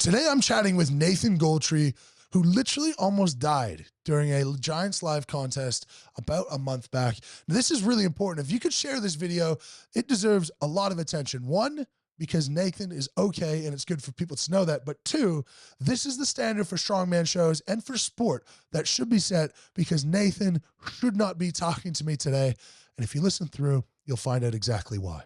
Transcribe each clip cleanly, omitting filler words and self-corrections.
Today I'm chatting with Nathan Goltry, who literally almost died during a Giants live contest about a month back. Now, this is really important. If you could share this video, it deserves a lot of attention. One, because Nathan is okay and it's good for people to know that. But two, this is the standard for strongman shows and for sport that should be set, because Nathan should not be talking to me today. And if you listen through, you'll find out exactly why.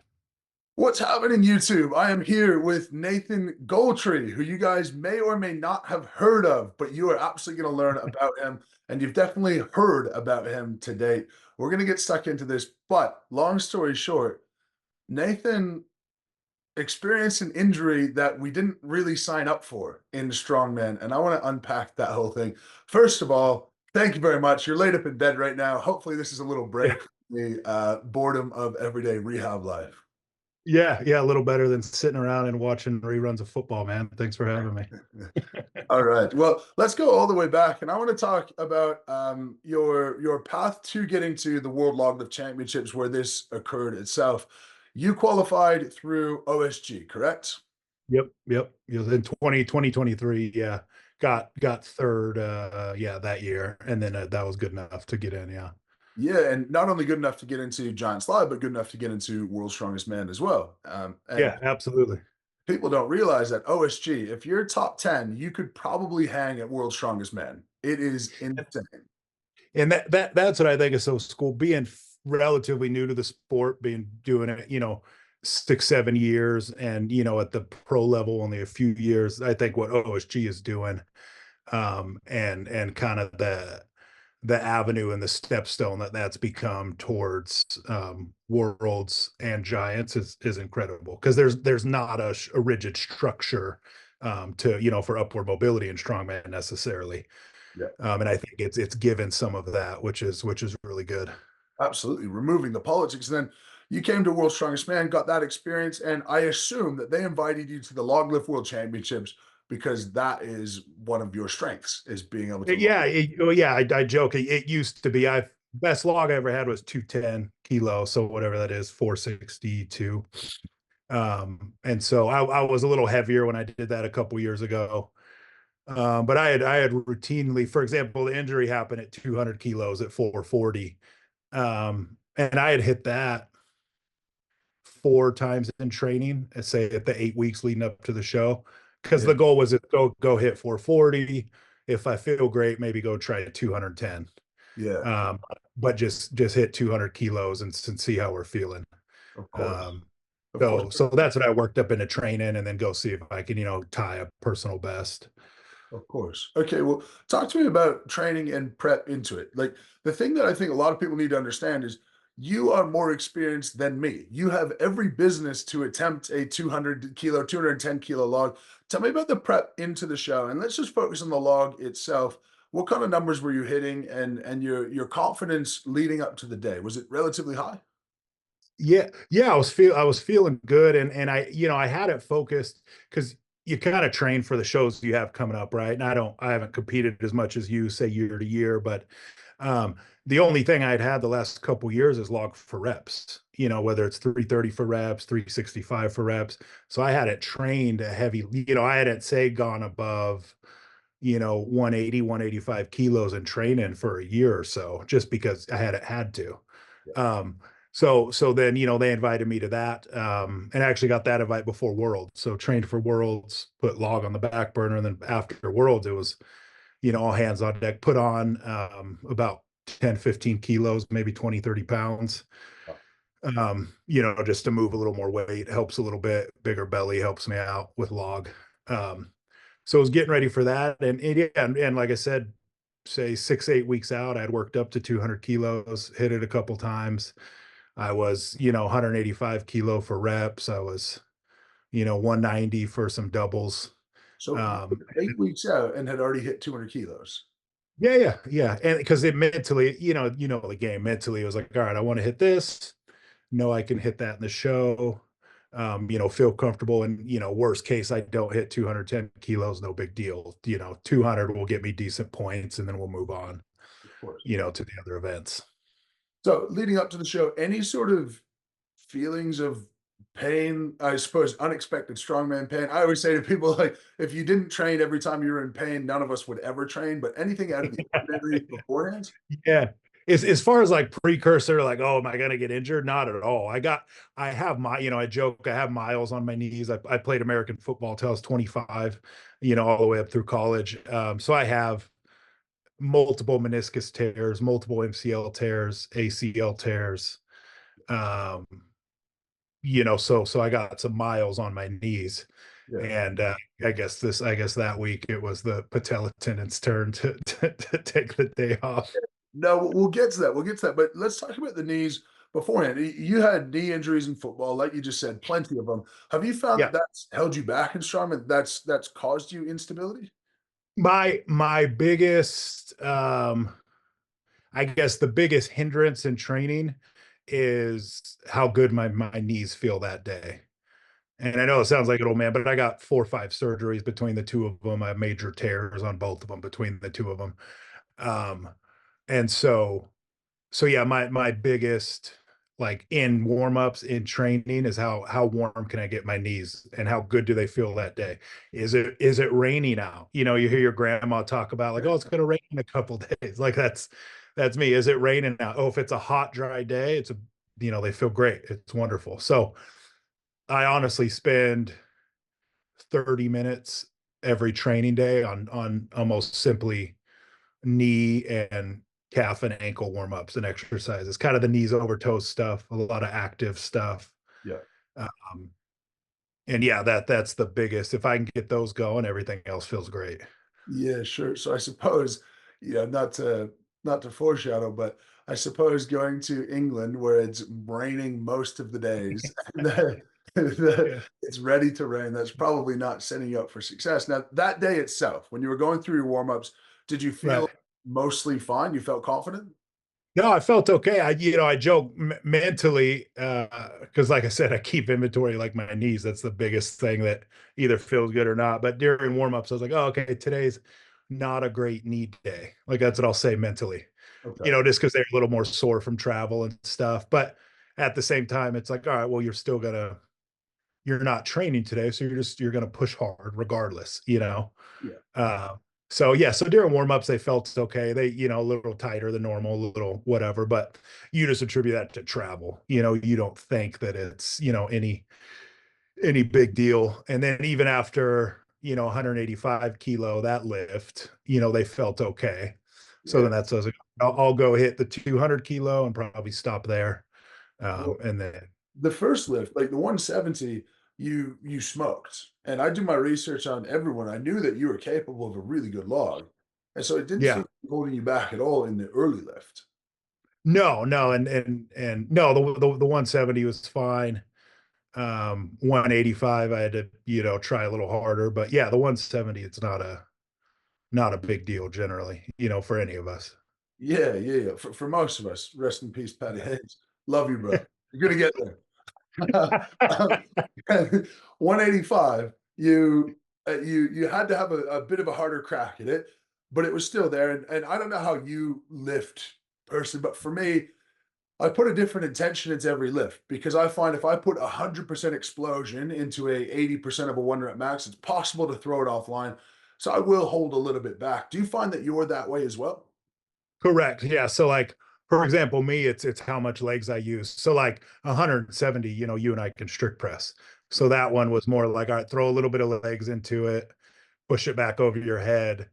What's happening, YouTube? I am here with Nathan Goltry, who you guys may or may not have heard of, but you are absolutely going to learn about him, and you've definitely heard about him to date. We're going to get stuck into this, but long story short, Nathan experienced an injury that we didn't really sign up for in strongman, and I want to unpack that whole thing. First of all, thank you very much. You're laid up in bed right now. Hopefully this is a little break from the boredom of everyday rehab life. Yeah, a little better than sitting around and watching reruns of football, man. Thanks for having me. All right. Well, let's go all the way back, and I want to talk about your path to getting to the World Loglift Championships, where this occurred itself. You qualified through OSG, correct? Yep. It was in 2023. Yeah. Got third yeah, that year. And then that was good enough to get in, yeah. Yeah, and not only good enough to get into Giants Live, but good enough to get into World's Strongest Man as well. And Yeah, absolutely. people don't realize that OSG, if you're top 10, you could probably hang at World's Strongest Man. It is insane. And that's what I think is so cool. Being relatively new to the sport, doing it, 6, 7 years, and at the pro level only a few years. I think what OSG is doing, and kind of the avenue and the stepstone that's become towards worlds and giants is incredible, because there's not a rigid structure to for upward mobility in strongman necessarily. Yeah. And I think it's given some of that, which is really good. Absolutely, removing the politics. And then you came to World's Strongest Man, got that experience, and I assume that they invited you to the Log Lift World Championships because that is one of your strengths, is being able to. Yeah, I joke. It used to be. I best log I ever had was 210 kilos, so whatever that is, 462. And so I was a little heavier when I did that a couple years ago. But I had routinely, for example, the injury happened at 200 kilos at 440. And I had hit that 4 times in training, let's say at the 8 weeks leading up to the show, because the goal was to go hit 440. If I feel great, maybe go try 210. Yeah. But just hit 200 kilos and see how we're feeling. Of course. So that's what I worked up into training, and then go see if I can, tie a personal best. Of course. Okay, well, talk to me about training and prep into it. Like, the thing that I think a lot of people need to understand is you are more experienced than me. You have every business to attempt a 200 kilo, 210 kilo log. Tell me about the prep into the show, and let's just focus on the log itself. What kind of numbers were you hitting, and your confidence leading up to the day? Was it relatively high? Yeah, I was feeling good, and I had it focused, because you kind of train for the shows you have coming up, right? And I haven't competed as much as you, say, year to year, but the only thing I'd had the last couple years is log for reps, whether it's 330 for reps, 365 for reps. So I had it trained a heavy, I hadn't, say, gone above 180, 185 kilos in training for a year or so, just because I had to. So then, they invited me to that, and I actually got that invite before Worlds. So trained for Worlds, put log on the back burner, and then after Worlds, it was, all hands on deck, put on about 10, 15 kilos, maybe 20, 30 pounds, just to move a little more weight, helps a little bit. Bigger belly helps me out with log. So I was getting ready for that. And like I said, say 6, 8 weeks out, I'd worked up to 200 kilos, hit it a couple times. I was, 185 kilo for reps. I was, 190 for some doubles. So 8 weeks out and had already hit 200 kilos. Yeah. And because it mentally, the game mentally, it was like, all right, I want to hit this. Know I can hit that in the show. Feel comfortable. And, worst case, I don't hit 210 kilos, no big deal. 200 will get me decent points, and then we'll move on, Of course. To the other events. So leading up to the show, any sort of feelings of Pain, I suppose, unexpected strongman pain. I always say to people, like, if you didn't train every time you were in pain, none of us would ever train. But anything out of the ordinary beforehand? Yeah. As far as like precursor, like, oh, am I gonna get injured? Not at all. I have my, I joke, I have miles on my knees. I played American football till I was 25, all the way up through college. So I have multiple meniscus tears, multiple MCL tears, ACL tears. Um, so I got some miles on my knees. Yeah. And I guess that week it was the patella tendon's turn to take the day off. No, we'll get to that. We'll get to that. But let's talk about the knees beforehand. You had knee injuries in football, like you just said, plenty of them. Have you found that Yeah. that's held you back in strongman? That's caused you instability? My biggest I guess the biggest hindrance in training is how good my knees feel that day. And I know it sounds like an old man, but I got 4 or 5 surgeries between the 2 of them. I have major tears on both of them between the 2 of them. Um, and so yeah, my biggest, like, in warm-ups, in training, is how warm can I get my knees and how good do they feel that day? Is it raining out? You hear your grandma talk about, like, oh, it's gonna rain in a couple days. Like, that's me. Is it raining out? Oh, if it's a hot, dry day, they feel great. It's wonderful. So I honestly spend 30 minutes every training day on almost simply knee and calf and ankle warm-ups and exercises, kind of the knees over toes stuff, a lot of active stuff. Yeah. Um, and yeah, that's the biggest. If I can get those going, everything else feels great. Yeah, sure. So I suppose, not to foreshadow, but I suppose going to England where it's raining most of the days and Yeah. it's ready to rain, that's probably not setting you up for success. Now, that day itself, when you were going through your warm-ups, did you feel Right. mostly fine? You felt confident? No, I felt okay. I joke mentally, because like I said, I keep inventory like my knees. That's the biggest thing that either feels good or not. But during warm-ups, I was like, oh, okay, today's not a great knee day. Like, that's what I'll say mentally, Okay. just because they're a little more sore from travel and stuff. But at the same time, it's like, all right, well, you're not training today, so you're gonna push hard regardless. Yeah. Uh, so yeah, so during warm-ups, they felt okay. They, a little tighter than normal, a little whatever, but you just attribute that to travel. You don't think that it's, any big deal. And then even after, 185 kilo, that lift, they felt okay. So Yeah. then that's, I was like, I'll go hit the 200 kilo and probably stop there. Well, And then, the first lift, like the 170, you smoked. And I do my research on everyone. I knew that you were capable of a really good log. And so it didn't seem yeah, to be holding you back at all in the early lift. no, and no, the 170 was fine. 185, I had to, try a little harder, but yeah, the 170, it's not a big deal generally, for any of us. Yeah, yeah, yeah. For most of us, rest in peace, Patty Hayes. Love you, bro. You're gonna get there. Um, 185, you had to have a bit of a harder crack at it, but it was still there. And I don't know how you lift personally, but for me, I put a different intention into every lift because I find if I put 100% explosion into a 80% of a one rep max, it's possible to throw it offline. So I will hold a little bit back. Do you find that you're that way as well? Correct. Yeah. So like, for example, me, it's how much legs I use. So like 170, you and I can strict press. So that one was more like, all right, throw a little bit of legs into it, push it back over your head.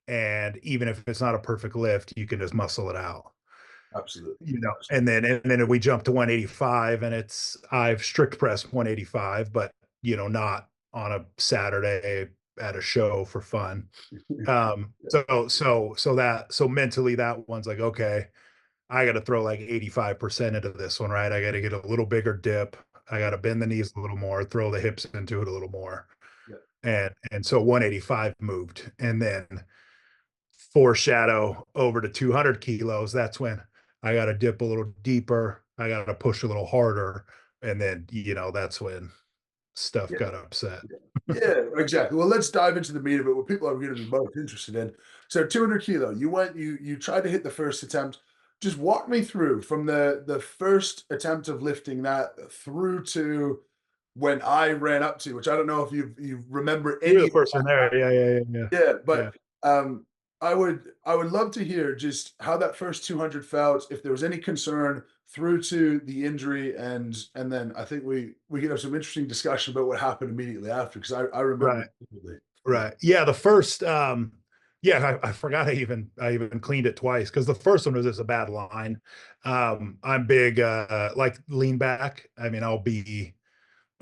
And even if it's not a perfect lift, you can just muscle it out. Absolutely. And then we jump to 185, and I've strict press 185, but not on a Saturday at a show for fun. So mentally, that one's like, okay, I got to throw like 85% into this one, right? I got to get a little bigger dip. I got to bend the knees a little more, throw the hips into it a little more. Yeah. And so 185 moved, and then foreshadow over to 200 kilos. That's when I got to dip a little deeper. I got to push a little harder. And then, that's when stuff Yeah. got upset. Yeah, exactly. Well, let's dive into the meat of it, what people are going to be most interested in. So 200 kilo, you tried to hit the first attempt. Just walk me through from the first attempt of lifting that through to when I ran up to, which I don't know if you remember You were any the of first one there. Yeah, yeah, yeah, yeah, yeah, yeah. but I would love to hear just how that first 200 felt, if there was any concern through to the injury, and then I think we could have some interesting discussion about what happened immediately after, because I remember Right, it vividly. right. Yeah, the first, yeah, I forgot I even cleaned it twice because the first one was just a bad line. I'm big, like lean back. I mean, I'll be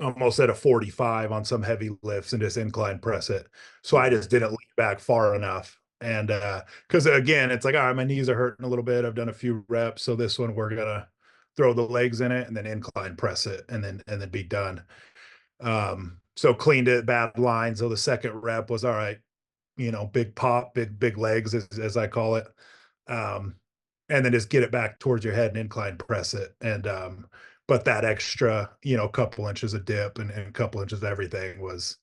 almost at a 45 on some heavy lifts and just incline press it. So Yeah, I just didn't lean back far enough. And because again, it's like, all right, my knees are hurting a little bit. I've done a few reps. So this one we're gonna throw the legs in it and then incline press it and then be done. So cleaned it, bad line. So the second rep was all right, big pop, big legs as I call it. Um, and then just get it back towards your head and incline press it. And but that extra, couple inches of dip and a couple inches of everything was,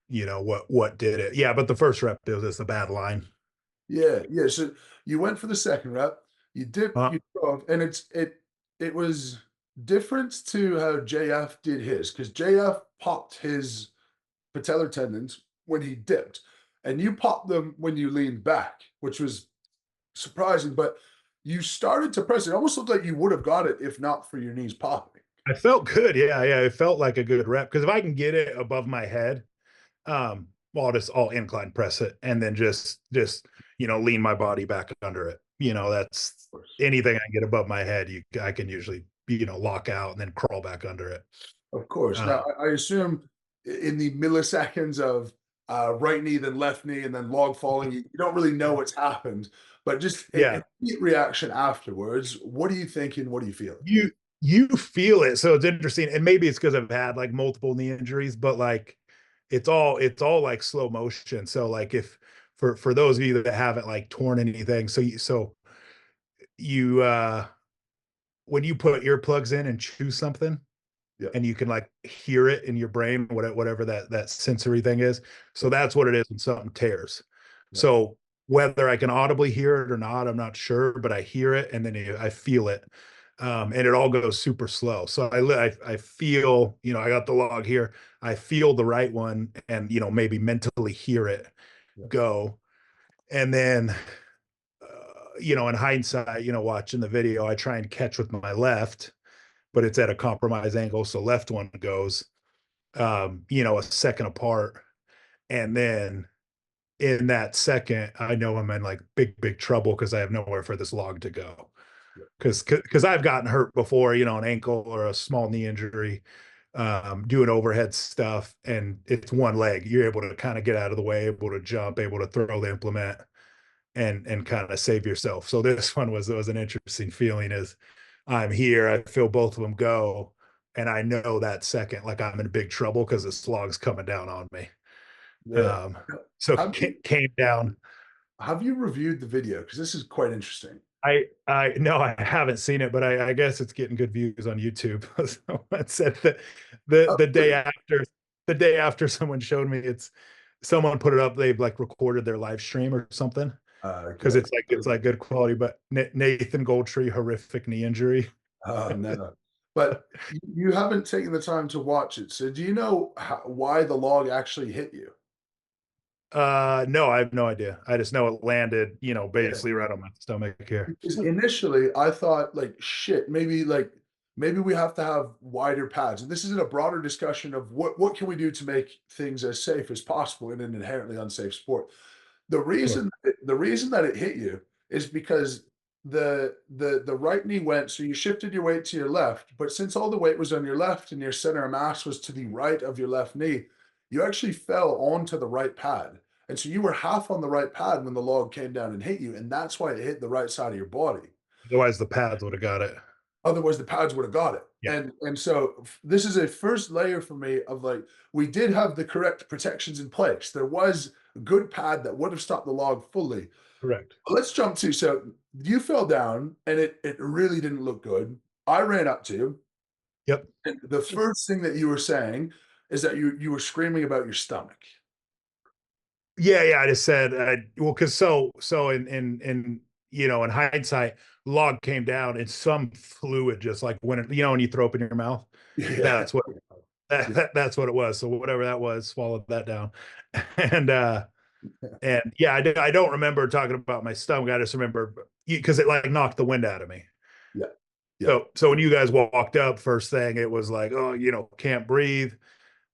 what did it. Yeah, but the first rep it was just a bad line. yeah, yeah. So you went for the second rep, you dip, Uh, you drove, and it was different to how JF did his, because JF popped his patellar tendons when he dipped, and you popped them when you leaned back, which was surprising. But you started to press it. Almost looked like you would have got it if not for your knees popping. I felt good. Yeah, yeah. It felt like a good rep because if I can get it above my head, well, I'll incline press it and then just lean my body back under it. That's Of course. anything I can get above my head. I can usually lock out and then crawl back under it. Of course. Uh, Now, I assume in the milliseconds of right knee, then left knee, and then log falling, you don't really know what's happened, but just yeah, immediate reaction afterwards. What are you thinking? What are you feeling? you feel it. So it's interesting, and maybe it's because I've had like multiple knee injuries, but like it's all like slow motion. So like if for those of you that haven't like torn anything, so you when you put earplugs in and chew something Yeah. and you can like hear it in your brain, whatever that sensory thing is. So Yeah. that's what it is when something tears. Yeah. So whether I can audibly hear it or not, I'm not sure, but I hear it and then I feel it. And it all goes super slow. So I feel, I got the log here. I feel the right one and, maybe mentally hear it Yeah. go. And then, in hindsight, watching the video, I try and catch with my left, but it's at a compromised angle. So left one goes, a second apart. And then in that second, I know I'm in like big trouble because I have nowhere for this log to go. Yeah. Because I've gotten hurt before, an ankle or a small knee injury, doing overhead stuff, and it's one leg. You're able to kind of get out of the way, able to jump, able to throw the implement, and kind of save yourself. So this one was an interesting feeling. Is I'm here, I feel both of them go, and I know that second like I'm in big trouble because this log's coming down on me. Yeah. Um, so Have you, came down. have you reviewed the video? Because this is quite interesting. I no, I haven't seen it, but I guess it's getting good views on YouTube. Someone said that the Oh, the day really? after the day after someone showed me it's someone put it up, they've like recorded their live stream or something because Okay. it's like good quality. But Nathan Goltry, horrific knee injury. Oh, no. But you haven't taken the time to watch it. So do you know why the log actually hit you? No, I have no idea. I just know it landed, Yeah. basically right on my stomach here. Because initially I thought like shit, maybe we have to have wider pads. And this is in a broader discussion of what can we do to make things as safe as possible in an inherently unsafe sport. Sure. The reason that it hit you is because the right knee went, so you shifted your weight to your left, but since all the weight was on your left and your center of mass was to the right of your left knee, you actually fell onto the right pad. And so you were half on the right pad when the log came down and hit you, and that's why it hit the right side of your body. Otherwise, the pads would have got it. Otherwise, the pads would have got it. Yeah. And so this is a first layer for me of like we did have the correct protections in place. There was a good pad that would have stopped the log fully. Correct. Let's jump to, so you fell down and it really didn't look good. I ran up to you, Yep. and the first thing that you were saying is that you were screaming about your stomach. Yeah, yeah. I just said, well, because so in in hindsight, log came down and some fluid just like when when you throw up in your mouth. Yeah. That's what. That's what it was. So whatever that was, swallowed that down. And and yeah, I don't remember talking about my stomach. I just remember because it like knocked the wind out of me. Yeah. Yeah. So when you guys walked up, first thing it was like, oh, can't breathe.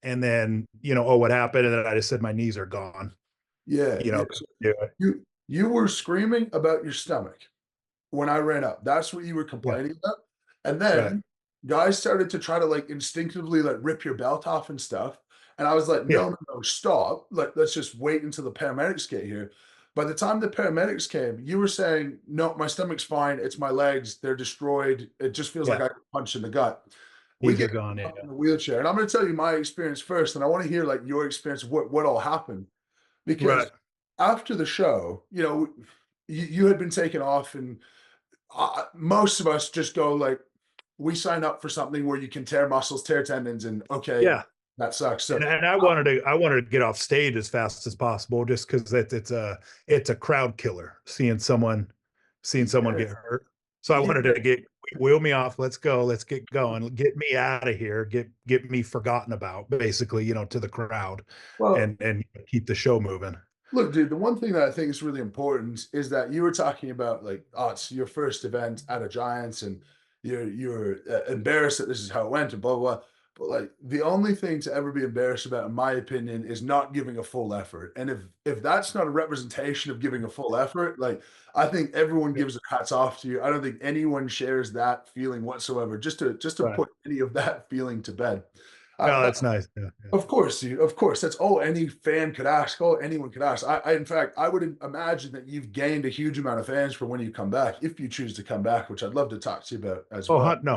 And then, oh, what happened? And then I just said, my knees are gone. Yeah. Yeah. So Yeah, you were screaming about your stomach when I ran up. That's what you were yeah, complaining about. And right. then guys started to try to like instinctively like rip your belt off and stuff. And I was like, Yeah, no, no, no, stop. Like, let's just wait until the paramedics get here. By the time the paramedics came, you were saying, no, my stomach's fine. It's my legs. They're destroyed. It just feels like yeah. I got punched in the gut. We Knees get are gone. Yeah, up in the wheelchair. And I'm going to tell you my experience first. And I want to hear like your experience of what all happened. right. Because after the show, you had been taken off, and most of us just go like, we sign up for something where you can tear muscles, tear tendons, and okay, Yeah. that sucks. So And I wanted to get off stage as fast as possible just because it's a crowd killer seeing someone yeah, get hurt. So I yeah. wanted to wheel me off. Let's go. Let's get going. Get me out of here. Get me forgotten about, basically, to the crowd, Well, and keep the show moving. look, dude, the one thing that I think is really important is that you were talking about like, oh, it's your first event at a Giants, and you're embarrassed that this is how it went, and blah blah. Blah. But like, the only thing to ever be embarrassed about, in my opinion, is not giving a full effort. And if that's not a representation of giving a full effort, like I think everyone gives their hats off to you. I don't think anyone shares that feeling whatsoever. Just to Right. put any of that feeling to bed. Oh, That that's nice. Yeah, yeah. of course, dude. Of course, that's all any fan could ask. All anyone could ask. In fact, I would imagine that you've gained a huge amount of fans for when you come back, if you choose to come back, which I'd love to talk to you about as Oh, well. no,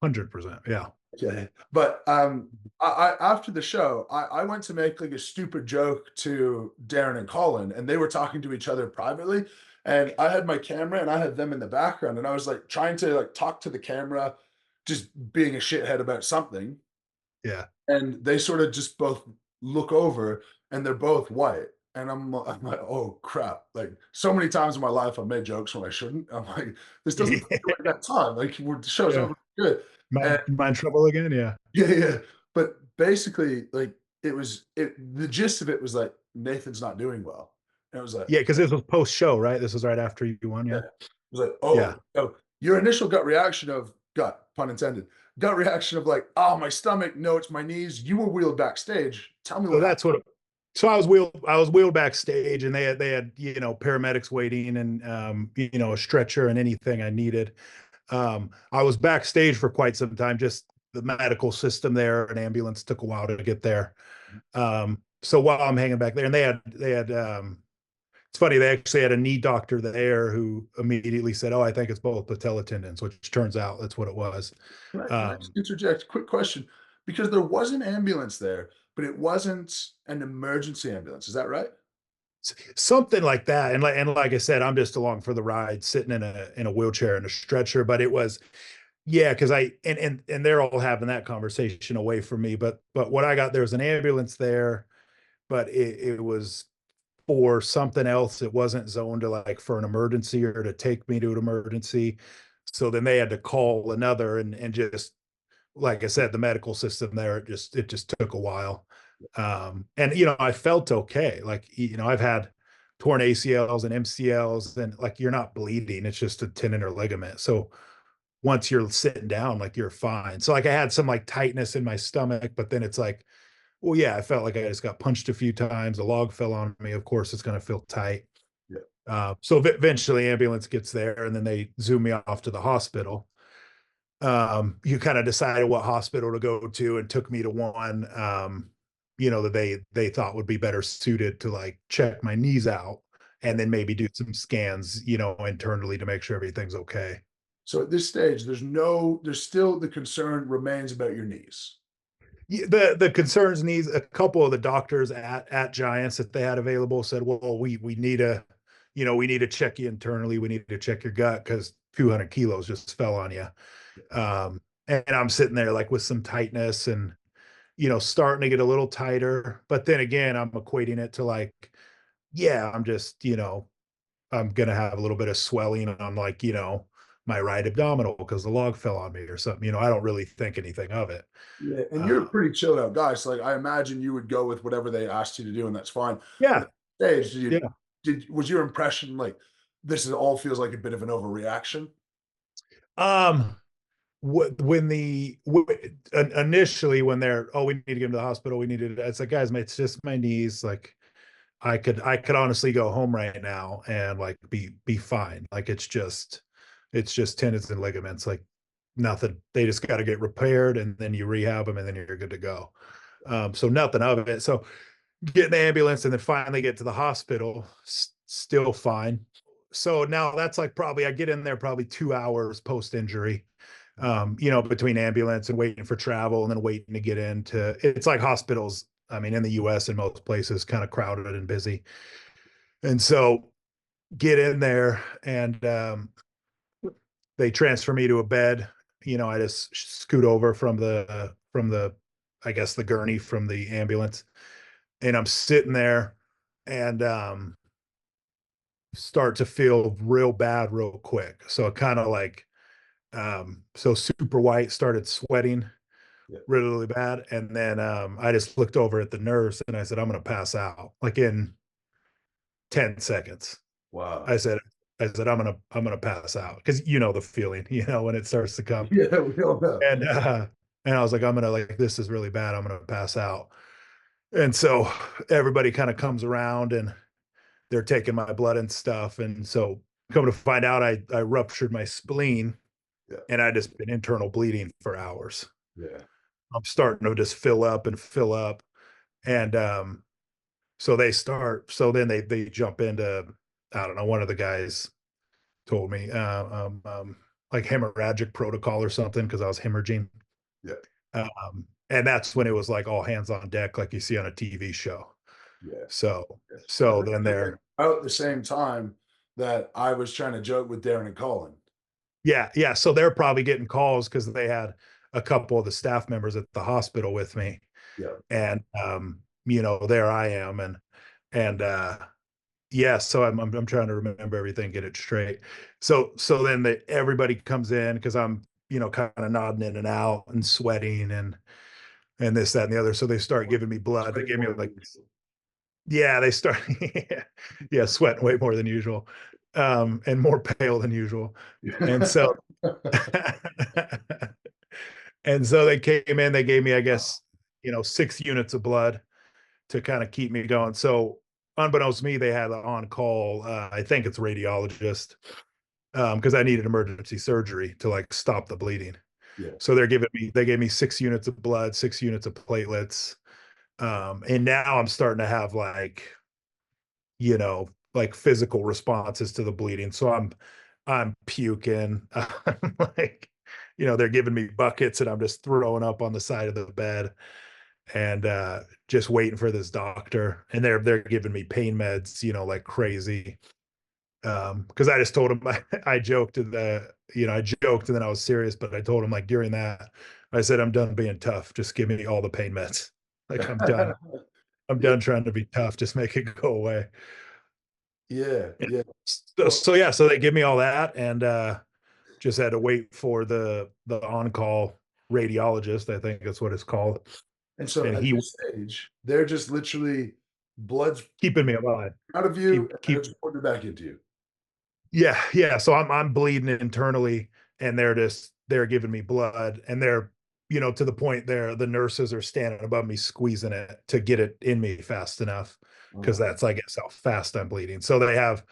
100%. Yeah. Okay, but after the show, I went to make like a stupid joke to Darren and Colin, and they were talking to each other privately, and I had my camera and I had them in the background, and I was like trying to like talk to the camera, just being a shithead about something, Yeah. and they sort of just both look over, and they're both white. And I'm like, oh crap. Like so many times in my life, I've made jokes when I shouldn't. I'm like, this doesn't feel like that time. Like the show's Yeah. over good. And Mind trouble again? Yeah. yeah, yeah. But basically, like the gist of it was like Nathan's not doing well. And it was like, Yeah, because this was post show, right? This was right after you won. yeah. Yeah. It was like, Yeah. oh, your initial gut reaction of gut, pun intended, gut reaction of like, oh, my stomach, no, it's my knees. You were wheeled backstage. Tell me So what happened. that's what. So I was wheeled backstage, and they had paramedics waiting, and a stretcher and anything I needed. I was backstage for quite some time. Just the medical system there, an ambulance took a while to get there. So while I'm hanging back there, and they had it's funny, they actually had a knee doctor there who immediately said, "Oh, I think it's both patella tendons," which turns out that's what it was. Can I just Um, interject? Quick question. Because there was an ambulance there, but it wasn't an emergency ambulance. Is that right? Something like that, and like I said, I'm just along for the ride, sitting in a wheelchair and a stretcher. But it was, yeah, because and they're all having that conversation away from me. But what I got, there was an ambulance there, but it was for something else. It wasn't zoned to like for an emergency or to take me to an emergency. So then they had to call another, and just like I said, the medical system there, it just took a while. And I felt okay. Like, I've had torn ACLs and MCLs, and like you're not bleeding, it's just a tendon or ligament. So once you're sitting down, like you're fine. So like I had some like tightness in my stomach, but then it's like, well, yeah, I felt like I just got punched a few times. A log fell on me. Of course, it's going to feel tight. Yeah. So eventually, ambulance gets there, and then they zoom me off to the hospital. You kind of decided what hospital to go to, and took me to one that they thought would be better suited to like check my knees out, and then maybe do some scans internally to make sure everything's okay. So at this stage, there's still the concern remains about your knees. The concerns needs, a couple of the doctors at Giants that they had available said, well, we need to check you internally, we need to check your gut because 200 kilos just fell on you. And I'm sitting there like with some tightness, and starting to get a little tighter. But then again, I'm equating it to like, yeah, I'm just, I'm gonna have a little bit of swelling on like, my right abdominal because the log fell on me or something. You know, I don't really think anything of it. Yeah, and you're Uh, a pretty chilled out guy, so, like, I imagine you would go with whatever they asked you to do, and that's fine. But yeah, at that stage, yeah. was your impression, like, this is all feels like a bit of an overreaction? Um, when initially when they're, oh, we need to get him to the hospital, we needed, it's like, guys, it's just my knees. Like I could honestly go home right now and like be fine. Like it's just tendons and ligaments, like nothing. They just got to get repaired and then you rehab them and then you're good to go. So nothing of it. So get in the ambulance and then finally get to the hospital, still fine. So now that's like probably I get in there probably 2 hours post injury, you know, between ambulance and waiting for travel and then waiting to get into, it's like hospitals. I mean, in the US and most places kind of crowded and busy. And so get in there and they transfer me to a bed. You know, I just scoot over from the I guess the gurney from the ambulance and I'm sitting there and start to feel real bad real quick. So it kind of like so super white, started sweating Yeah. really, really bad. And then I just looked over at the nurse and I said, I'm gonna pass out like in 10 seconds. Wow. I said, I'm gonna pass out because you know the feeling, you know, when it starts to come. Yeah, we all know. And and I was like, I'm gonna like this is really bad. I'm gonna pass out. And so everybody kind of comes around and they're taking my blood and stuff. And so come to find out I ruptured my spleen Yeah, and I just been internal bleeding for hours. yeah. I'm starting to just fill up and fill up. And so so then they jump into, I don't know, one of the guys told me like hemorrhagic protocol or something because I was hemorrhaging. Yeah, And that's when it was like all hands on deck, like you see on a TV show. yeah. So Yeah. I so think then they're about the same time that I was trying to joke with Darren and Colin. yeah, yeah. So they're probably getting calls because they had a couple of the staff members at the hospital with me. Yeah. And you know, there I am. And yeah, so I'm trying to remember everything, get it straight. So then everybody comes in because I'm, you know, kind of nodding in and out and sweating and this, that, and the other. So they start giving me blood. They Sweating give me more like, than usual. yeah, they start, yeah, sweating way more than usual, and more pale than usual. And so and so they came in, they gave me, I guess, you know, 6 units of blood to kind of keep me going. So unbeknownst to me, they had an on-call, I think it's radiologist, because I needed emergency surgery to like stop the bleeding. Yeah. So they gave me 6 units of blood, 6 units of platelets. And now I'm starting to have like, you know, like physical responses to the bleeding. So I'm puking. I'm like, you know, they're giving me buckets and I'm just throwing up on the side of the bed and just waiting for this doctor. And they're giving me pain meds, you know, like crazy. Because I just told him I joked and I joked and then I was serious, but I told him like during that, I said, I'm done being tough. Just give me all the pain meds. Like I'm done. I'm Yeah, done trying to be tough. Just make it go away. yeah, And yeah. Well, so yeah, so they give me all that and just had to wait for the on-call radiologist, I think that's what it's called. and so And at he this stage, they're just literally blood's keeping me alive. out of you and Keep it's pouring back into you. Yeah, yeah. So I'm bleeding internally and they're giving me blood and they're, you know, to the point there, the nurses are standing above me squeezing it to get it in me fast enough because Oh, that's, I guess, how fast I'm bleeding. So they have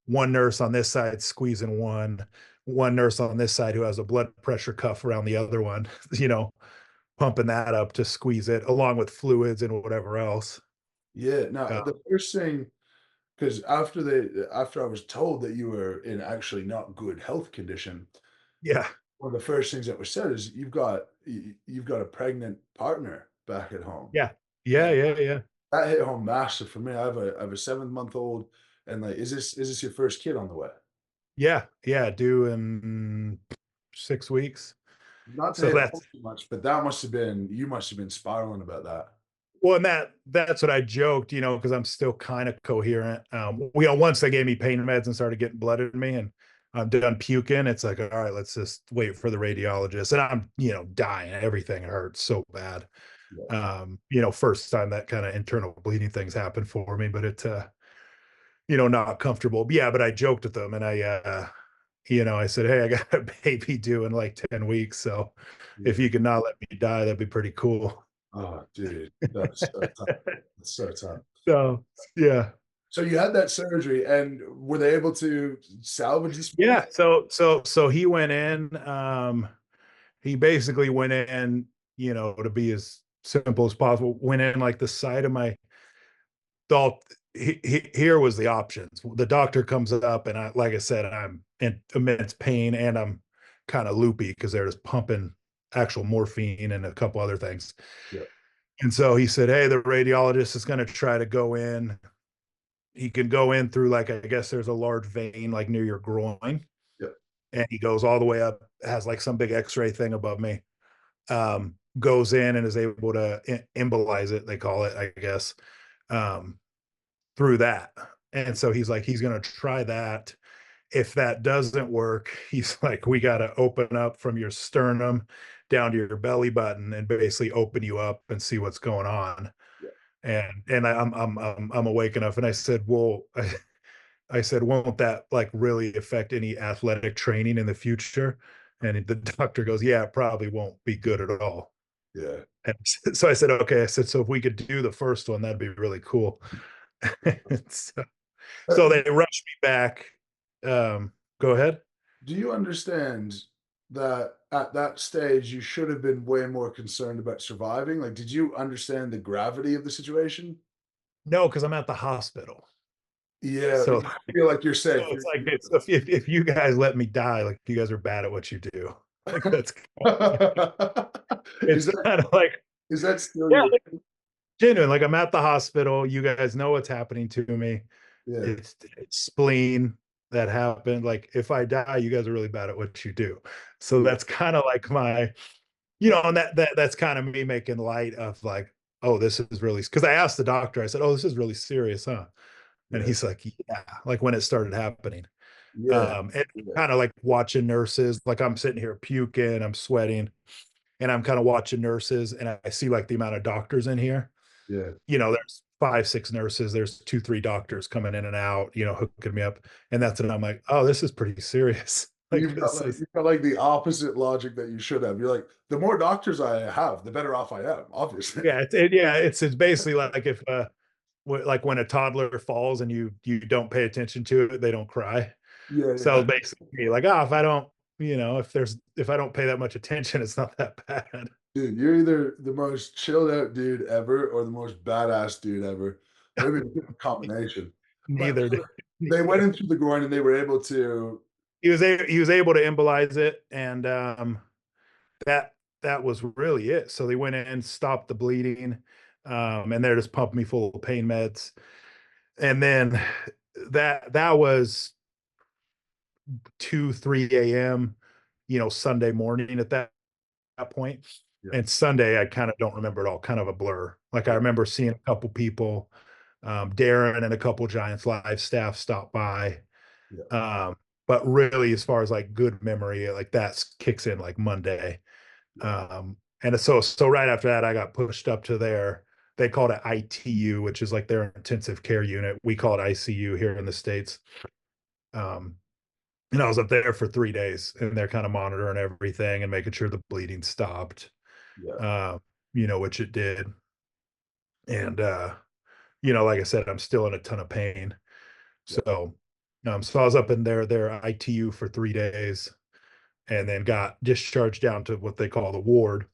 one nurse on this side squeezing one nurse on this side who has a blood pressure cuff around the other one, you know, pumping that up to squeeze it along with fluids and whatever else. yeah. Now, Uh, the first thing, because after I was told that you were in actually not good health condition, yeah, one of the first things that was said is you've got a pregnant partner back at home. yeah, yeah, And yeah, yeah, that hit home massive for me. I have a 7 month old, and like, is this your first kid on the way? yeah, yeah. Due in 6 weeks. Not to So hit home that's too much, but that must have been you must have been spiraling about that. well, and that's what I joked, you know, because I'm still kind of coherent. We once they gave me pain meds and started getting blood in me, and I'm done puking. It's like, all right, let's just wait for the radiologist. And I'm, dying. Everything hurts so bad. Yeah. First time that kind of internal bleeding things happened for me, but not comfortable. But yeah, but I joked with them and I said, hey, I got a baby due in like 10 weeks. So Yeah. if you could not let me die, that'd be pretty cool. Oh, dude, that's so tough. That's so tough. So yeah. So you had that surgery, and were they able to salvage this? Yeah. So he went in, he basically went in, to be as simple as possible, went in like the side of my thought. Here was the options. The doctor comes up, and like I said, I'm in immense pain and I'm kind of loopy because they're just pumping actual morphine and a couple other things. Yeah. And so he said, hey, the radiologist is going to try to go in. He can go in through, like, I guess there's a large vein like near your groin. Yeah. And he goes all the way up, has like some big x-ray thing above me, goes in and is able to embolize it, they call it, I guess, through that. And so he's like, he's going to try that. If that doesn't work, he's like, we got to open up from your sternum down to your belly button and basically open you up and see what's going on. Yeah. And I'm awake enough. And I said, well, I said, won't that like really affect any athletic training in the future? And the doctor goes, yeah, it probably won't be good at all. Yeah. And so I said, okay. I said, so if we could do the first one, that'd be really cool. So they rushed me back. Go ahead. Do you understand that at that stage you should have been way more concerned about surviving? Like, did you understand the gravity of the situation? No, because I'm at the hospital. Yeah, So, you feel like you're safe. so it's like if you guys let me die, like you guys are bad at what you do. Like that's Is it's that kind of like, is that still yeah, your? genuine. Like I'm at the hospital. You guys know what's happening to me. Yeah. It's spleen that happened. Like if I die, you guys are really bad at what you do. So Yeah. that's kind of like my, and that's kind of me making light of like, oh, this is really, because I asked the doctor, I said, oh, this is really serious, huh? And Yeah. he's like, yeah, like when it started happening. Yeah. And Yeah. kind of like watching nurses, like I'm sitting here puking, I'm sweating, and I'm kind of watching nurses, and I see like the amount of doctors in here. Yeah. There's 5, 6 nurses, there's 2, 3 doctors coming in and out, hooking me up. And that's when I'm like, oh, this is pretty serious. Like this is, You've got like the opposite logic that you should have. You're like, the more doctors I have, the better off I am, obviously. yeah, it's basically like if like when a toddler falls and you don't pay attention to it, they don't cry. Yeah, So yeah. basically like, oh, if I don't, if I don't pay that much attention, it's not that bad. Dude, you're either the most chilled out dude ever or the most badass dude ever. Maybe a combination. But Neither. so they went in through the groin and they were able to. He was able to embolize it, and that that was really it. So they went in, stopped the bleeding, and they're just pumping me full of pain meds. And then that was 2, 3 a.m., Sunday morning at that point. Yeah. And Sunday, I kind of don't remember it all, kind of a blur. Like I remember seeing a couple people, Darren and a couple Giants live staff stop by. Yeah. But really, as far as like good memory, like that kicks in like Monday. And so right after that, I got pushed up to they called it ITU, which is like their intensive care unit. We call it ICU here in the States. And I was up there for 3 days, and they're kind of monitoring everything and making sure the bleeding stopped, Yeah. which it did. And, like I said, I'm still in a ton of pain. Yeah. So I was up in their ITU for 3 days, and then got discharged down to what they call the ward.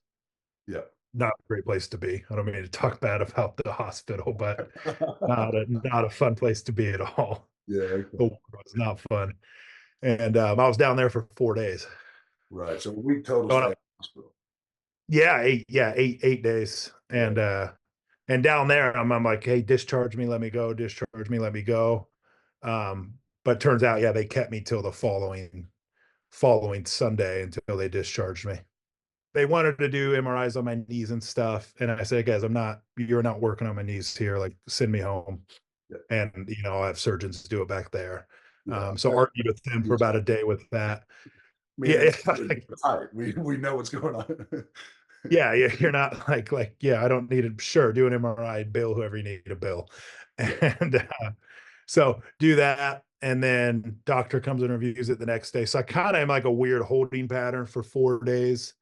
Yeah. Not a great place to be. I don't mean to talk bad about the hospital, but not a fun place to be at all. Yeah. The Okay. ward was not fun. And I was down there for 4 days. Right. So a week total Going stay in up, the hospital. yeah, 8 days. And down there, I'm like, hey, discharge me, let me go, discharge me, let me go. But turns out, yeah, they kept me till the following Sunday until they discharged me. They wanted to do MRIs on my knees and stuff. And I said, guys, you're not working on my knees here. Like, send me home. Yeah. And, I have surgeons do it back there. Yeah. So argued with him for about a day with that. Meaning Yeah, right. We know what's going on. yeah, you're not yeah, I don't need it. Sure, do an MRI, bill whoever you need to bill, Yeah. and so do that, and then doctor comes and reviews it the next day. So I kind of am like a weird holding pattern for 4 days,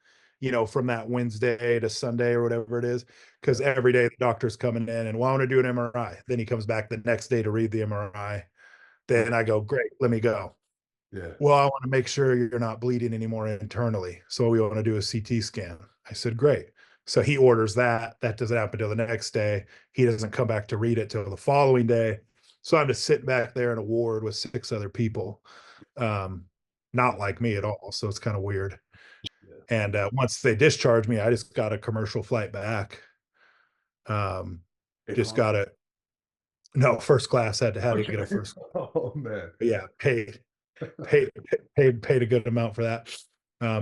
from that Wednesday to Sunday or whatever it is, because Yeah. every day the doctor's coming in and, well, I want to do an MRI. Then he comes back the next day to read the MRI. Yeah. Then I go, great, let me go. Yeah. Well, I want to make sure you're not bleeding anymore internally. So we want to do a CT scan. I said, great. So he orders that. That doesn't happen till the next day. He doesn't come back to read it till the following day. So I'm just sitting back there in a ward with 6 other people, not like me at all. So it's kind of weird. Yeah. And once they discharged me, I just got a commercial flight back. Just got it. No, first class. Had to get a first. Oh man. Yeah, paid paid a good amount for that.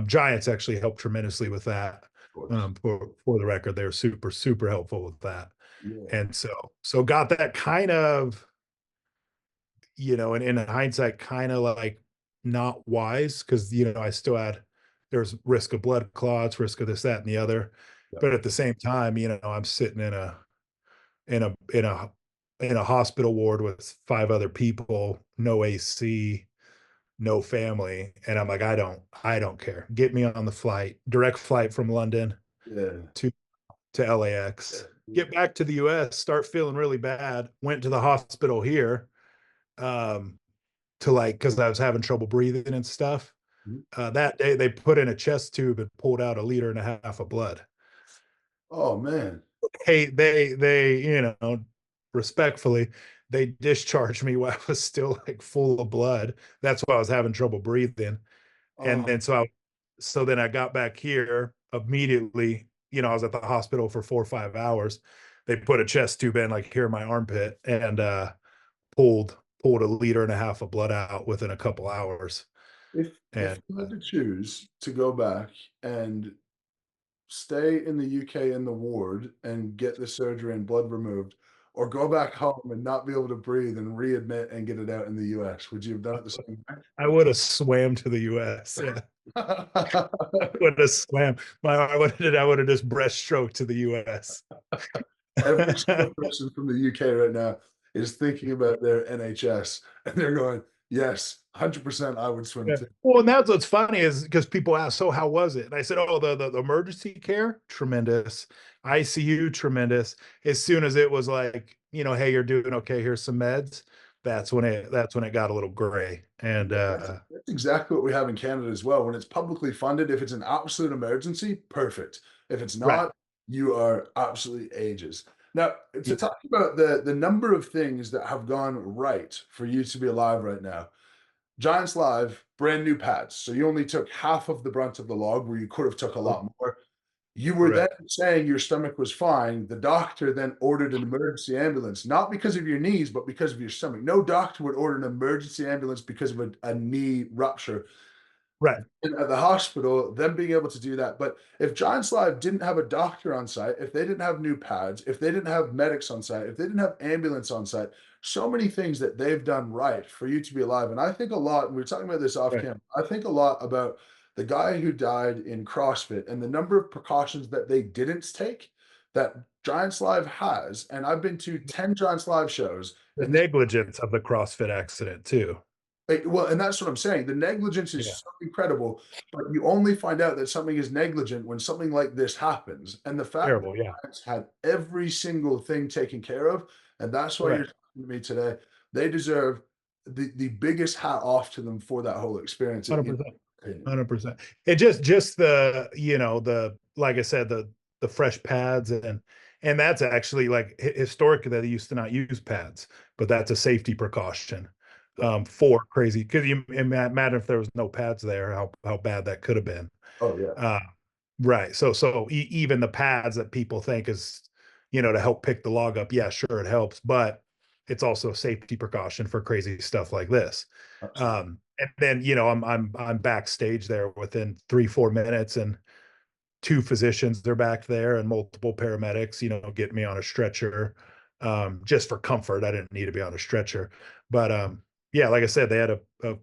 Giants actually helped tremendously with that. Of course. For the record, they were super helpful with that. Yeah. And so got that kind of, and in hindsight, kind of like not wise, because I still had, there's risk of blood clots, risk of this, that, and the other. Yeah. But at the same time, I'm sitting in a hospital ward with 5 other people, no AC, no family, and I'm like, I don't care. Get me on the flight, direct flight from London Yeah. to LAX. Get back to the US, start feeling really bad. Went to the hospital here, because I was having trouble breathing and stuff. Mhm. That day they put in a chest tube and pulled out 1.5 liters of blood. Oh man. Hey, they respectfully, they discharged me while I was still like full of blood. That's why I was having trouble breathing. And Oh, then so then I got back here immediately. I was at the hospital for 4 or 5 hours. They put a chest tube in like here in my armpit and pulled 1.5 liters of blood out within a couple hours. if And you had to choose to go back and stay in the UK in the ward and get the surgery and blood removed, or go back home and not be able to breathe and readmit and get it out in the US, would you have done it the same I would have swam to the US. Yeah. way? I would have swam. I would have just breaststroke to the US. Every single person from the UK right now is thinking about their NHS and they're going, yes, 100% I would swim Yeah. too. Well, and that's what's funny is because people ask, so how was it? And I said, oh, the emergency care, tremendous. ICU, tremendous. As soon as it was like, hey, you're doing okay, here's some meds. That's when it got a little gray. And That's exactly what we have in Canada as well. When it's publicly funded, if it's an absolute emergency, perfect. If it's right. not, you are absolutely ages. Now, to Yeah. talk about the number of things that have gone right for you to be alive right now, Giants Live, brand new pads. So you only took half of the brunt of the log where you could have took a lot more. You were then Right. saying your stomach was fine. The doctor then ordered an emergency ambulance, not because of your knees, but because of your stomach. No doctor would order an emergency ambulance because of a knee rupture Right. at the hospital, them being able to do that. But if Giants Live didn't have a doctor on site, if they didn't have new pads, if they didn't have medics on site, if they didn't have ambulance on site, so many things that they've done right for you to be alive. And I think a lot, and we were talking about this off Right. camera, I think a lot about the guy who died in CrossFit and the number of precautions that they didn't take that Giants Live has. And I've been to 10 Giants Live shows, The and negligence of the CrossFit accident too. well, and that's what I'm saying. The negligence is Yeah. so incredible, but you only find out that something is negligent when something like this happens. And the fact that Terrible. Yeah. Giants had every single thing taken care of, and that's why you're Right. talking to me today. They deserve the biggest hat off to them for that whole experience. In 100%. my opinion. 100%. It just the like I said, the fresh pads and that's actually like historically they used to not use pads, but that's a safety precaution for crazy, because you imagine if there was no pads there, how bad that could have been. Oh yeah. Uh, right. So even the pads that people think is, to help pick the log up, yeah, sure, it helps, but it's also a safety precaution for crazy stuff like this. Absolutely. And then, I'm backstage there within 3-4 minutes, and 2 physicians, they're back there, and multiple paramedics, get me on a stretcher, just for comfort. I didn't need to be on a stretcher, but yeah, like I said, they had a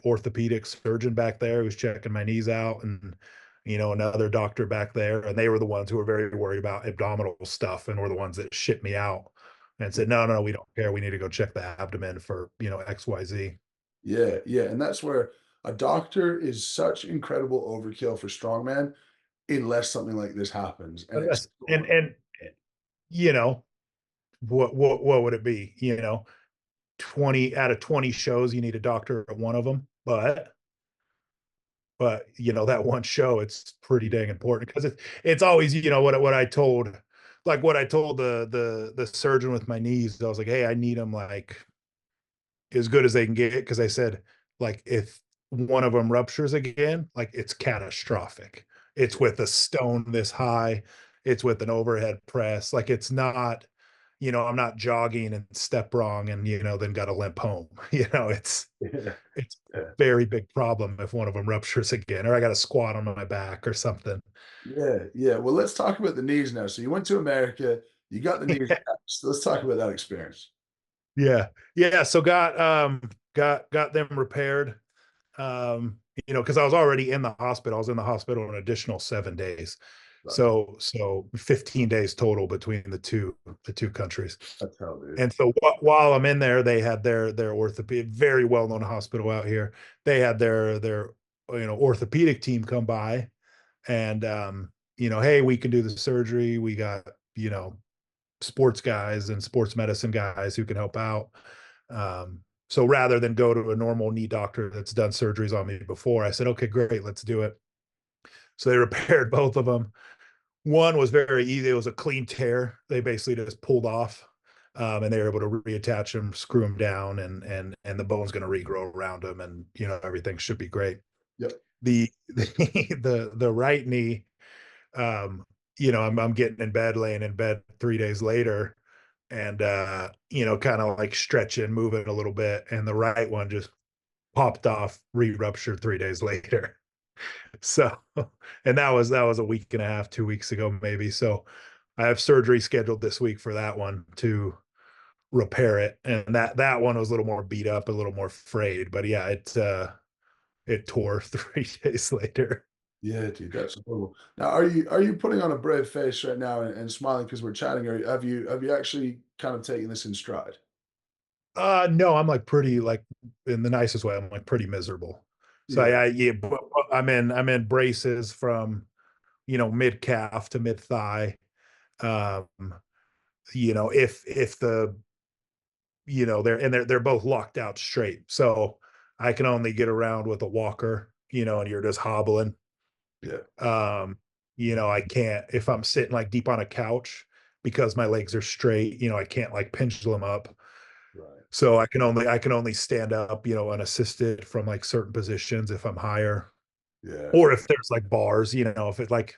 orthopedic surgeon back there who was checking my knees out, and another doctor back there, and they were the ones who were very worried about abdominal stuff, and were the ones that shipped me out and said, no, no, we don't care. We need to go check the abdomen for XYZ. Yeah, yeah, and that's where a doctor is such incredible overkill for strongman unless something like this happens, and it's And you know what would it be? 20 out of 20 shows, you need a doctor at one of them, but that one show, it's pretty dang important, because it's always, what I told, like what I told the surgeon with my knees. I was like, hey, I need them like as good as they can get, because I said, like, if one of them ruptures again, like, it's catastrophic. It's with a stone this high, it's with an overhead press, like, it's not, I'm not jogging and step wrong and then got to limp home. yeah, It's a yeah, very big problem if one of them ruptures again, or I got to squat on my back or something. yeah, yeah. Well, let's talk about the knees now. So you went to America, you got the knees patched. Let's talk about that experience. Yeah. Yeah. So got them repaired. Because I was already in the hospital. I was in the hospital an additional 7 days. Right. So 15 days total between the two countries. That's how, dude. And so while I'm in there, they had their orthopedic, very well known hospital out here. They had their orthopedic team come by, and hey, we can do the surgery. We got sports guys and sports medicine guys who can help out. So rather than go to a normal knee doctor that's done surgeries on me before, I said, okay, great, let's do it. So they repaired both of them. One was very easy. It was a clean tear. They basically just pulled off, and they were able to reattach them, screw them down, and the bone's going to regrow around them, and everything should be great. Yep. The right knee, I'm getting in bed, laying in bed 3 days later, and kind of like stretching, moving a little bit, and the right one just popped off, re-ruptured 3 days later. So, and that was a week and a half, 2 weeks ago, maybe. So I have surgery scheduled this week for that one to repair it. And that one was a little more beat up, a little more frayed, but yeah, it tore 3 days later. Yeah, dude, that's horrible. Now, are you putting on a brave face right now and smiling because we're chatting, or have you actually kind of taken this in stride? No, I'm like pretty, like, in the nicest way, I'm like pretty miserable. So Yeah, yeah, but I'm in braces from, mid calf to mid thigh. Um, if they're both locked out straight. So I can only get around with a walker, and you're just hobbling. yeah, Um, I can't, if I'm sitting like deep on a couch, because my legs are straight, I can't like pendulum up. right. So I can only stand up, unassisted from like certain positions if I'm higher, Yeah, or if there's like bars, if it like,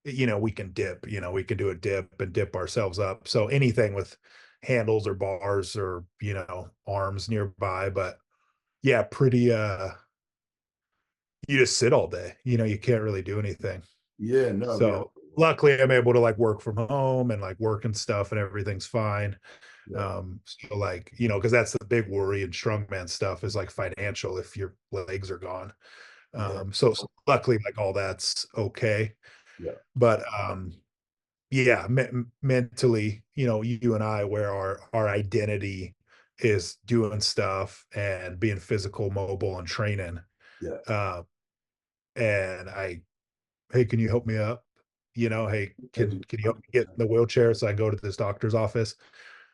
we can dip, we can do a dip and dip ourselves up. So anything with handles or bars or, arms nearby. But yeah, pretty, you just sit all day, you can't really do anything. yeah, no, yeah, So luckily I'm able to like work from home and like work and stuff, and everything's fine. yeah, So like, because that's the big worry in strongman stuff, is like financial if your legs are gone. yeah, So luckily, like, all that's okay. yeah, But yeah, mentally, you and I, where our identity is doing stuff and being physical, mobile, and training. yeah. Uh, and hey, can you help me up? Hey, I can do can you help me get in 100%. the wheelchair so I can go to this doctor's office?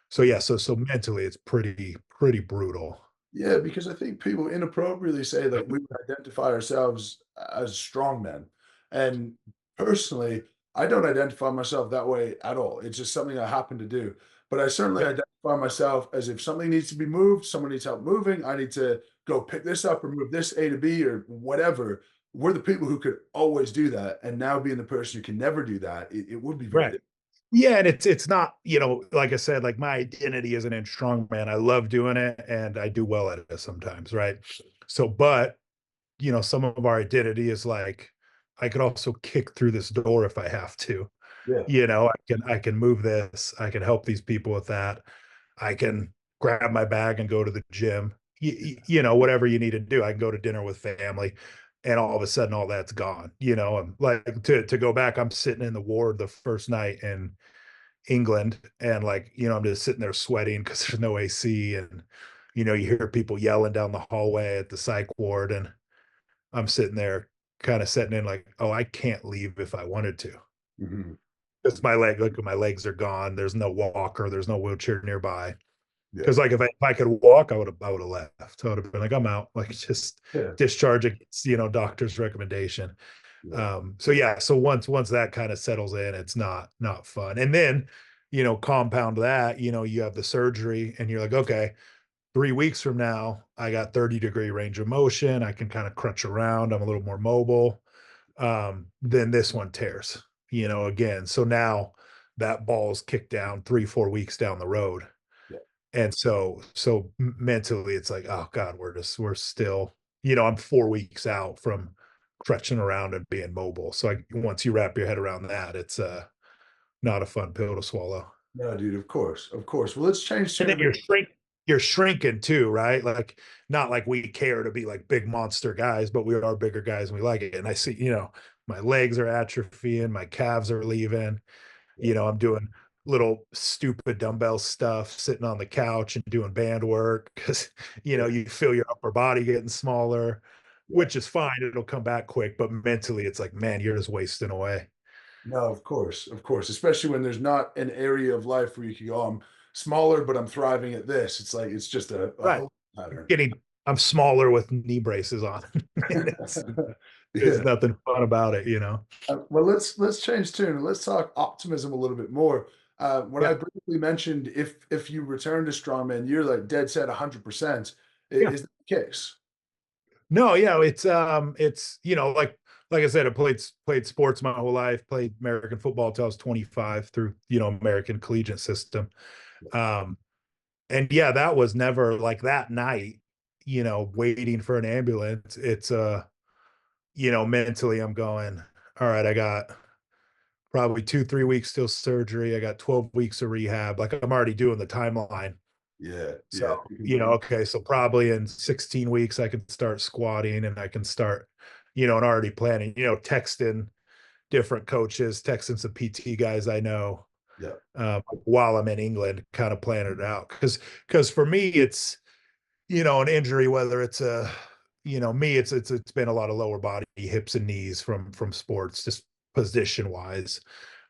So yeah, so mentally, it's pretty brutal. Yeah, because I think people inappropriately say that we would identify ourselves as strongmen. And personally, I don't identify myself that way at all. It's just something I happen to do. But I certainly Yep. identify myself as if something needs to be moved, someone needs help moving, I need to go pick this up or move this A to B or whatever. We're the people who could always do that. And now being the person who can never do that, it would be very Right. difficult. Yeah, and it's not, like I said, like, my identity isn't in strongman. I love doing it, and I do well at it sometimes, right? So, but some of our identity is like, I could also kick through this door if I have to. Yeah. I can move this. I can help these people with that. I can grab my bag and go to the gym. you know, whatever you need to do. I can go to dinner with family, and all of a sudden all that's gone, you know. And like to go back, I'm sitting in the ward the first night in England, and like, you know, I'm just sitting there sweating because there's no AC, and you know, you hear people yelling down the hallway at the psych ward, and I'm sitting there kind of sitting in like, oh, I can't leave if I wanted to. Mhm. It's my leg, look, my legs are gone. There's no walker, there's no wheelchair nearby. Yeah. Because like if I could walk, I would have left. I would have been like, I'm out, like just Yeah. discharge against, you know, doctor's recommendation. Yeah. So yeah, so once that kind of settles in, it's not fun. And then, you know, compound that, you know, you have the surgery and you're like, okay, 3 weeks from now, I got 30-degree range of motion. I can kind of crunch around. I'm a little more mobile. Then this one tears, you know, again. So now that ball's kicked down 3-4 weeks down the road. Yeah. And so mentally it's like, oh God, we're still, you know, I'm 4 weeks out from crutching around and being mobile. So once you wrap your head around that, it's not a fun pill to swallow. No, dude, of course, of course. Well, let's change And tune a then bit. you're shrinking too, right? Like not like we care to be like big monster guys, but we are bigger guys and we like it. And I see, you know, my legs are atrophying, my calves are leaving, Yeah. you know, I'm doing little stupid dumbbell stuff, sitting on the couch and doing band work because, you know, Yeah. you feel your upper body getting smaller, Yeah. which is fine. It'll come back quick, but mentally it's like, man, you're just wasting away. No, of course, especially when there's not an area of life where you can go, I'm smaller, but I'm thriving at this. It's like it's just a Right. whole pattern. Getting, I'm smaller with knee braces on. There's Yeah. nothing fun about it, you know? Well, let's change tune and let's talk optimism a little bit more. When I Yeah. briefly mentioned if you return to strongman, you're like dead set 100%. Yeah. Is that the case? No, yeah, it's, you know, like I said, I played sports my whole life, played American football till I was 25 through, you know, American collegiate system. Um, and yeah, that was never like that night, you know, waiting for an ambulance. It's you know, mentally I'm going, all right, I got probably 2-3 weeks till surgery. I got 12 weeks of rehab. Like I'm already doing the timeline. Yeah, yeah. So, you know, okay, so probably in 16 weeks I can start squatting and I can start, you know, and already planning, you know, texting different coaches, texting some PT guys I know Yeah. while I'm in England, kind of planning it out. Because for me, it's, you know, an injury, whether it's a, you know, me, it's been a lot of lower body, hips and knees from sports, just position wise,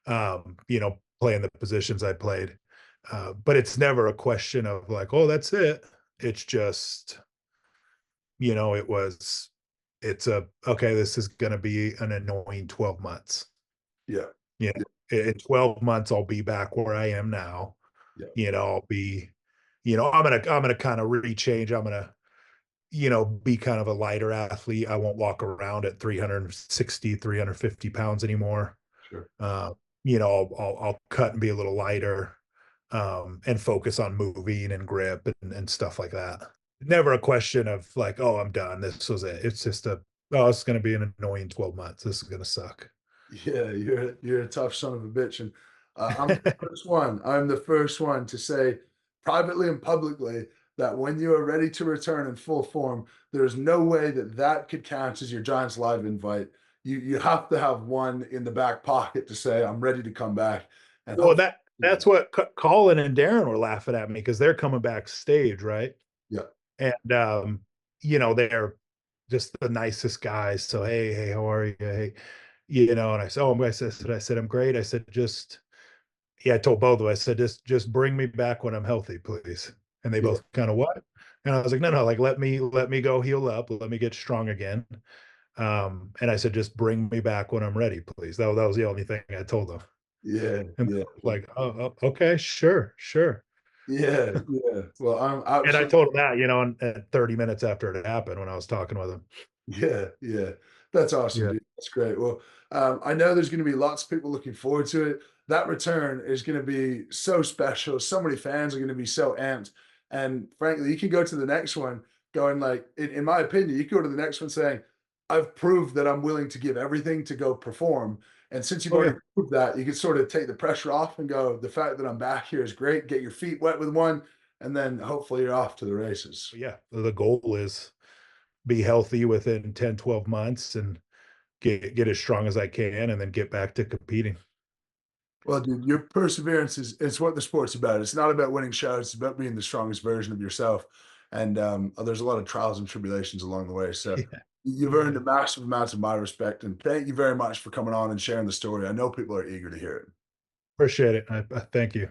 you know, playing the positions I played. But it's never a question of like, oh, that's it. It's just, you know, it's a, okay, this is going to be an annoying 12 months. Yeah. You know, in 12 months, I'll be back where I am now. Yeah. You know, I'll be, you know, I'm gonna kind of rechange. I'm gonna, you know, be kind of a lighter athlete. I won't walk around at 360, 350 pounds anymore. Sure. You know, I'll cut and be a little lighter, and focus on moving and grip and stuff like that. Never a question of like, oh, I'm done. This was it. It's just a, oh, it's going to be an annoying 12 months. This is going to suck. Yeah, you're a tough son of a bitch, and I'm the first one. I'm the first one to say privately and publicly that when you are ready to return in full form, there's no way that that could count as your Giants live invite. You have to have one in the back pocket to say I'm ready to come back, and Well, hopefully, that's what Colin and Darren were laughing at me because they're coming backstage, right? yeah, And you know, they're just the nicest guys. So hey, how are you? Hey, you know, and I said, oh, I said, I'm great. I said, just, yeah, I told both of them, I said, just bring me back when I'm healthy, please. And they yeah, both kind of what? And I was like, no, like let me go heal up, let me get strong again. And I said, just bring me back when I'm ready, please. That was the only thing I told them. yeah, And yeah, like, oh, okay, sure. yeah, yeah. Well, I'm And I absolutely. told him that, you know, and 30 minutes after it happened when I was talking with him. Yeah, yeah. That's awesome, Yeah. dude. That's great. Well, I know there's going to be lots of people looking forward to it. That return is going to be so special. So many fans are going to be so amped. And frankly, you can go to the next one going like, in my opinion, you can go to the next one saying, I've proved that I'm willing to give everything to go perform. And since you've Oh, yeah. already proved that, you can sort of take the pressure off and go, the fact that I'm back here is great. Get your feet wet with one. and then hopefully you're off to the races. Yeah, the goal is be healthy within 10, 12 months and get as strong as I can and then get back to competing. Well, dude, your perseverance is it's what the sport's about. It's not about winning shows, it's about being the strongest version of yourself. And there's a lot of trials and tribulations along the way. So Yeah. you've earned a massive amount of my respect. And thank you very much for coming on and sharing the story. I know people are eager to hear it. Appreciate it. I thank you.